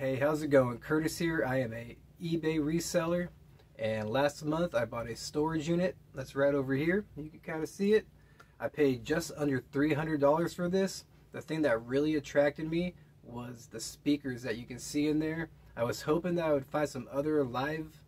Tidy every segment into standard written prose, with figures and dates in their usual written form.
Hey, how's it going? Curtis here. I am a eBay reseller, and last month I bought a storage unit that's right over here. You can kind of see it. I paid just under $300 for this. The thing that really attracted me was the speakers that you can see in there. I was hoping that I would find some other live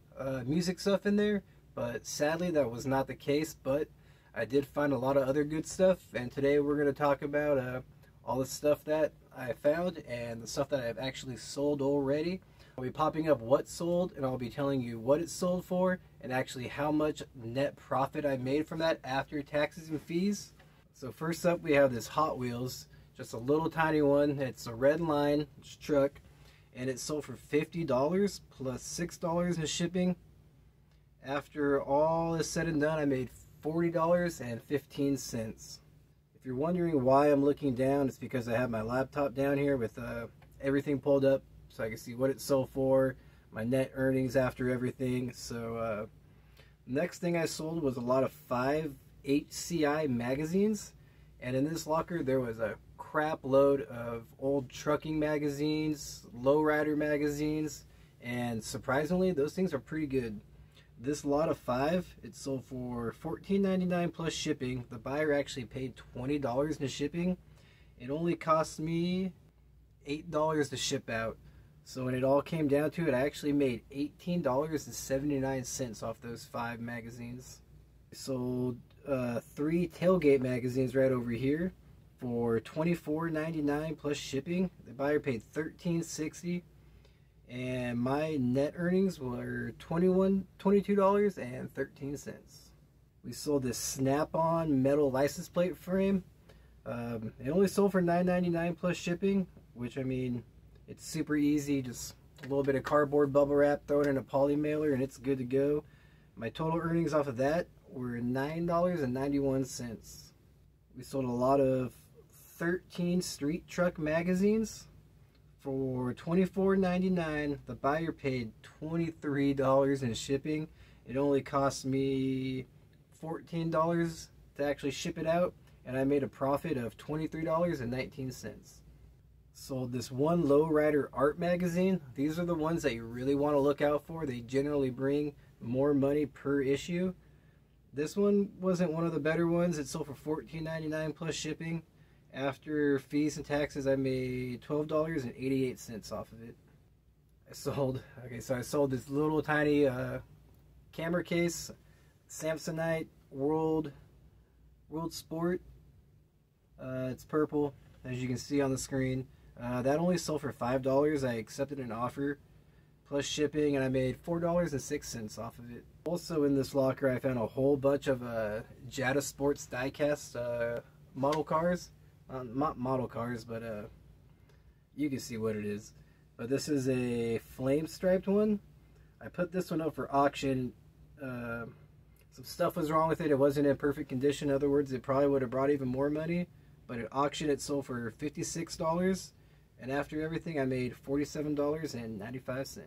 music stuff in there, but sadly that was not the case. But I did find a lot of other good stuff, and today we're going to talk about all the stuff that I found and the stuff that I've actually sold already. I'll be popping up what sold, and I'll be telling you what it sold for and actually how much net profit I made from that after taxes and fees. So first up, we have this Hot Wheels, just a little tiny one. It's a red line truck, and it sold for $50 plus $6 in shipping. After all is said and done, I made $40.15. If you're wondering why I'm looking down, it's because I have my laptop down here with everything pulled up so I can see what it sold for, my net earnings after everything. So next thing I sold was a lot of 5 HCI magazines, and in this locker there was a crap load of old trucking magazines, lowrider magazines, and surprisingly those things are pretty good. This lot of 5, it sold for $14.99 plus shipping. The buyer actually paid $20 in shipping. It only cost me $8 to ship out. So when it all came down to it, I actually made $18.79 off those 5 magazines. I sold 3 tailgate magazines right over here for $24.99 plus shipping. The buyer paid $13.60. And my net earnings were $22.13. We sold this snap-on metal license plate frame. It only sold for $9.99 plus shipping, which, I mean, it's super easy. Just a little bit of cardboard bubble wrap, throw it in a poly mailer, and it's good to go. My total earnings off of that were $9.91. We sold a lot of 13 street truck magazines. For $24.99, the buyer paid $23 in shipping. It only cost me $14 to actually ship it out, and I made a profit of $23.19. Sold this one lowrider art magazine. These are the ones that you really want to look out for. They generally bring more money per issue. This one wasn't one of the better ones. It sold for $14.99 plus shipping. After fees and taxes, I made $12.88 off of it. I sold this little tiny camera case, Samsonite World Sport. It's purple, as you can see on the screen. That only sold for $5. I accepted an offer plus shipping, and I made $4.06 off of it. Also in this locker, I found a whole bunch of Jada Sports diecast model cars. Not model cars, but you can see what it is. But this is a flame striped one. I put this one up for auction. Some stuff was wrong with it. It wasn't in perfect condition. In other words, it probably would have brought even more money. But at auction, it sold for $56. And after everything, I made $47.95.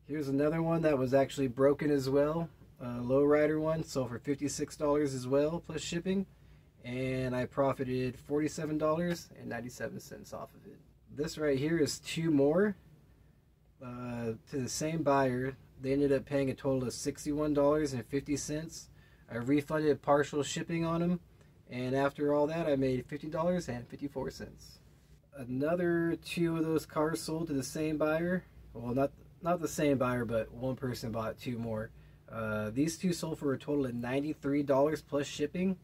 Here's another one that was actually broken as well. A lowrider one, sold for $56 as well, plus shipping. And I profited $47.97 off of it. This right here is 2 more to the same buyer. They ended up paying a total of $61.50. I refunded partial shipping on them, and after all that I made $50.54. Another 2 of those cars sold to the same buyer. Well, not the same buyer, but one person bought 2 more. These 2 sold for a total of $93 plus shipping.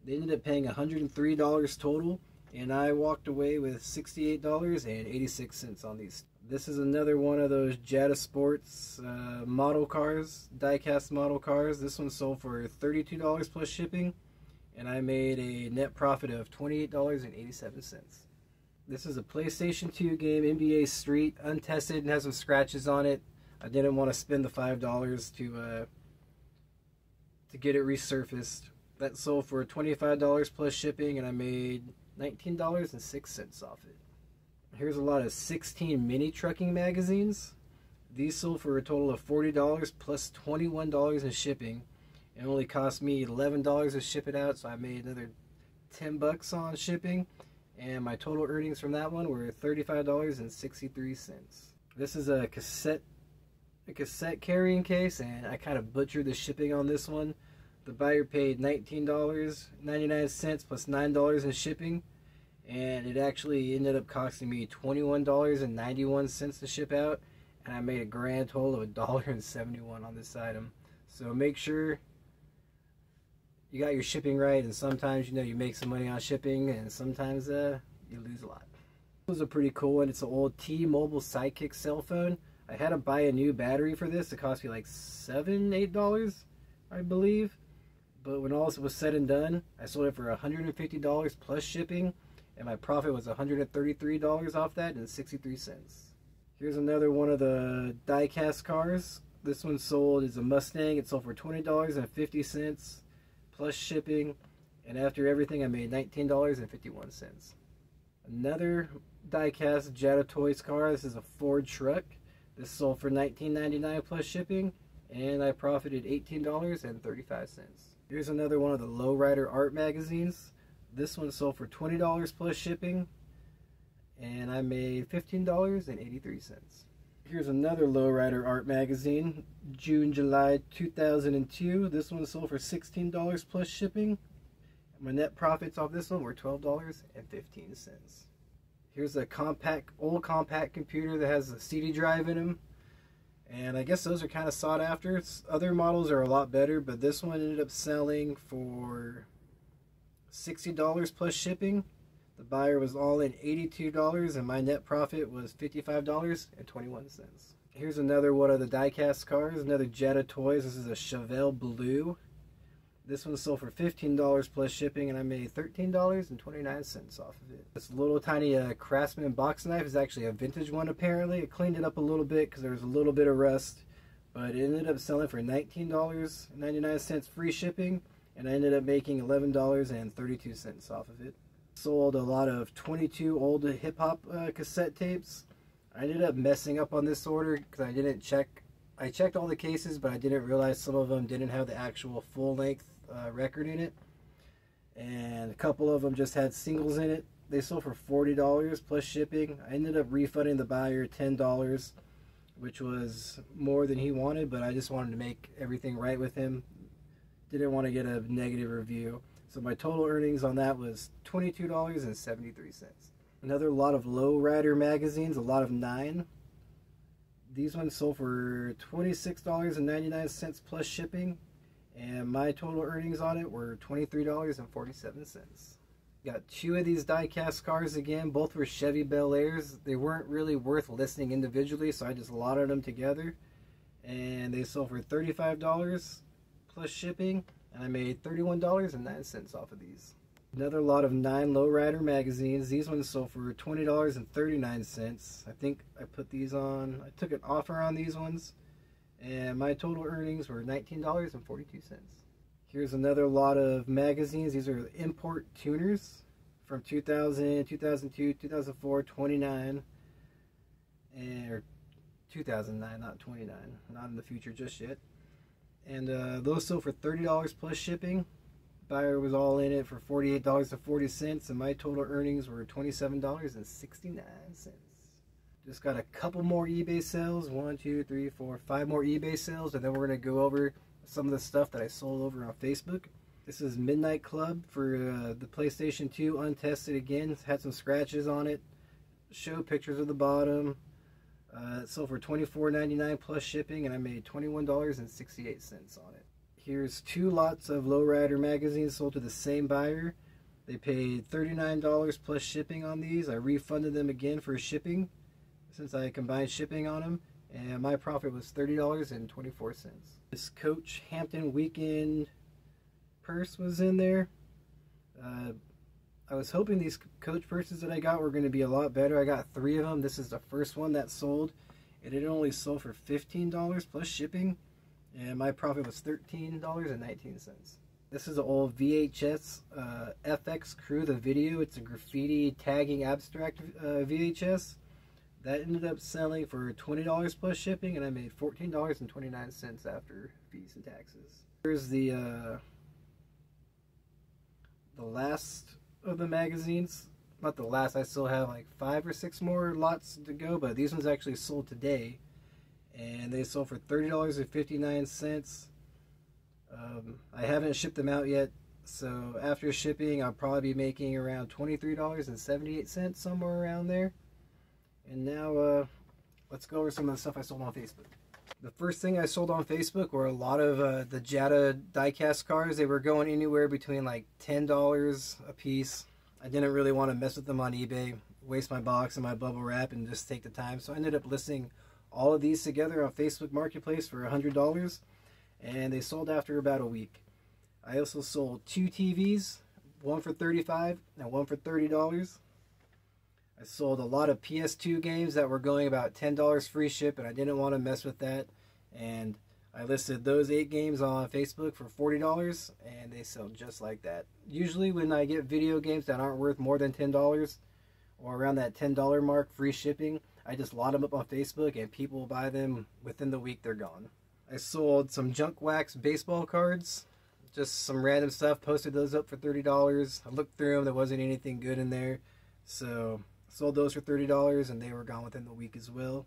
They ended up paying $103 total, and I walked away with $68.86 on these. This is another one of those Jada Sports model cars, diecast model cars. This one sold for $32 plus shipping, and I made a net profit of $28.87. This is a PlayStation 2 game, NBA Street, untested and has some scratches on it. I didn't want to spend the $5 to get it resurfaced. That sold for $25 plus shipping, and I made $19.06 off it. Here's a lot of 16 mini trucking magazines. These sold for a total of $40 plus $21 in shipping. It only cost me $11 to ship it out, so I made another $10 on shipping. and my total earnings from that one were $35.63. This is a cassette carrying case, and I kind of butchered the shipping on this one. The buyer paid $19.99 plus $9 in shipping, and it actually ended up costing me $21.91 to ship out, and I made a grand total of $1.71 on this item. So make sure you got your shipping right, and sometimes you make some money on shipping, and sometimes you lose a lot. This was a pretty cool one. It's an old T-Mobile Sidekick cell phone. I had to buy a new battery for this. It cost me like $8, I believe. But when all this was said and done, I sold it for $150 plus shipping, and my profit was $133 off that and 63 cents. Here's another one of the die-cast cars. This one sold is a Mustang. It sold for $20.50 plus shipping, and after everything I made $19.51. Another die-cast Jetta Toys car. This is a Ford truck. This sold for $19.99 plus shipping, and I profited $18.35. Here's another one of the Lowrider art magazines. This one sold for $20 plus shipping, and I made $15.83. Here's another Lowrider art magazine, June, July 2002. This one sold for $16 plus shipping. My net profits off this one were $12.15. Here's a old compact computer that has a CD drive in them, and I guess those are kind of sought after. Other models are a lot better, but this one ended up selling for $60 plus shipping. The buyer was all in $82, and my net profit was $55.21. Here's another one of the die-cast cars, another Jetta Toys. This is a Chevelle Blue. This one sold for $15 plus shipping, and I made $13.29 off of it. This little tiny Craftsman box knife is actually a vintage one apparently. I cleaned it up a little bit because there was a little bit of rust, but it ended up selling for $19.99 free shipping, and I ended up making $11.32 off of it. Sold a lot of 22 old hip-hop cassette tapes. I ended up messing up on this order because I didn't check. I checked all the cases, but I didn't realize some of them didn't have the actual full-length record in it, and a couple of them just had singles in it. They sold for $40 plus shipping. I ended up refunding the buyer $10, which was more than he wanted, but I just wanted to make everything right with him. Didn't want to get a negative review. So my total earnings on that was $22.73. Another lot of Lowrider magazines, a lot of 9. These ones sold for $26.99 plus shipping, and my total earnings on it were $23.47. Got 2 of these die-cast cars again. Both were Chevy Bel Airs. They weren't really worth listing individually, so I just lotted them together, and they sold for $35 plus shipping, and I made $31.09 off of these. Another lot of 9 Lowrider magazines. These ones sold for $20.39. I think I put these on, I took an offer on these ones, and my total earnings were $19.42. Here's another lot of magazines. These are import tuners from 2000, 2002, 2004, 29, or 2009, not 29, not in the future just yet. And those sold for $30 plus shipping. Buyer was all in it for $48.40, and my total earnings were $27.69. Just got a couple more eBay sales. 1, 2, 3, 4, 5 more eBay sales, and then we're going to go over some of the stuff that I sold over on Facebook. This is Midnight Club for the PlayStation 2 untested again. It's had some scratches on it. Show pictures of the bottom. It sold for $24.99 plus shipping, and I made $21.68 on it. Here's 2 lots of Lowrider magazines sold to the same buyer. They paid $39 plus shipping on these. I refunded them again for shipping since I combined shipping on them, and my profit was $30.24. This Coach Hampton Weekend purse was in there. I was hoping these Coach purses that I got were going to be a lot better. I got 3 of them. This is the first one that sold, and it only sold for $15 plus shipping, and my profit was $13.19. This is an old VHS FX Crew, the video. It's a graffiti tagging abstract VHS. That ended up selling for $20 plus shipping, and I made $14.29 after fees and taxes. Here's the last of the magazines. not the last. I still have like 5 or 6 more lots to go, but these ones actually sold today, and they sold for $30.59. I haven't shipped them out yet, so after shipping, I'll probably be making around $23.78, somewhere around there. And now, let's go over some of the stuff I sold on Facebook. The first thing I sold on Facebook were a lot of the Jetta diecast cars. They were going anywhere between like $10 a piece. I didn't really want to mess with them on eBay, waste my box and my bubble wrap, and just take the time. So I ended up listing all of these together on Facebook Marketplace for $100, and they sold after about a week. I also sold 2 TVs, one for $35 and one for $30. I sold a lot of PS2 games that were going about $10 free ship, and I didn't want to mess with that. And I listed those 8 games on Facebook for $40, and they sell just like that. Usually when I get video games that aren't worth more than $10, or around that $10 mark, free shipping, I just lot them up on Facebook, and people will buy them. Within the week, they're gone. I sold some junk wax baseball cards, just some random stuff, posted those up for $30. I looked through them, there wasn't anything good in there, so sold those for $30, and they were gone within the week as well.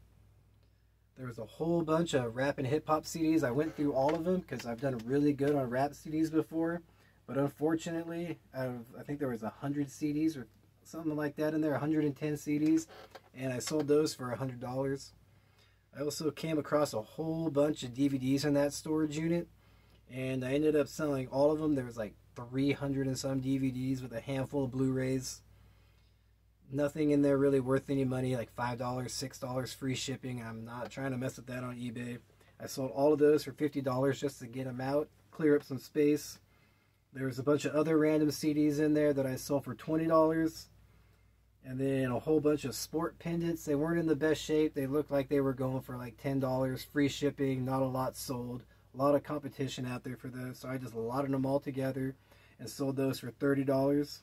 There was a whole bunch of rap and hip hop CDs. I went through all of them because I've done really good on rap CDs before. But unfortunately, out of, I think there was 100 CDs or something like that in there, 110 CDs. And I sold those for $100. I also came across a whole bunch of DVDs in that storage unit. And I ended up selling all of them. There was like 300 and some DVDs with a handful of Blu-rays. Nothing in there really worth any money, like $5, $6 free shipping. I'm not trying to mess with that on eBay. I sold all of those for $50 just to get them out, clear up some space. There was a bunch of other random CDs in there that I sold for $20. And then a whole bunch of sport pendants. They weren't in the best shape. They looked like they were going for like $10, free shipping, not a lot sold. A lot of competition out there for those, so I just lotted them all together and sold those for $30.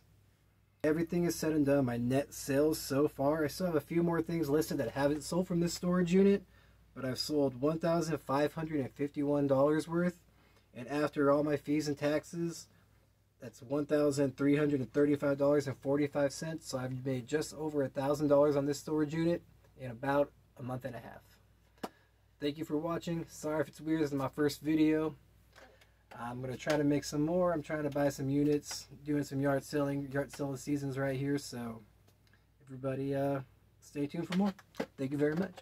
Everything is said and done. My net sales so far, I still have a few more things listed that haven't sold from this storage unit, but I've sold $1,551 worth, and after all my fees and taxes, that's $1,335.45. So I've made just over $1,000 on this storage unit in about a month and a half. Thank you for watching. Sorry if it's weird. This is my first video. I'm going to try to make some more. I'm trying to buy some units, doing some yard selling seasons right here. So everybody stay tuned for more. Thank you very much.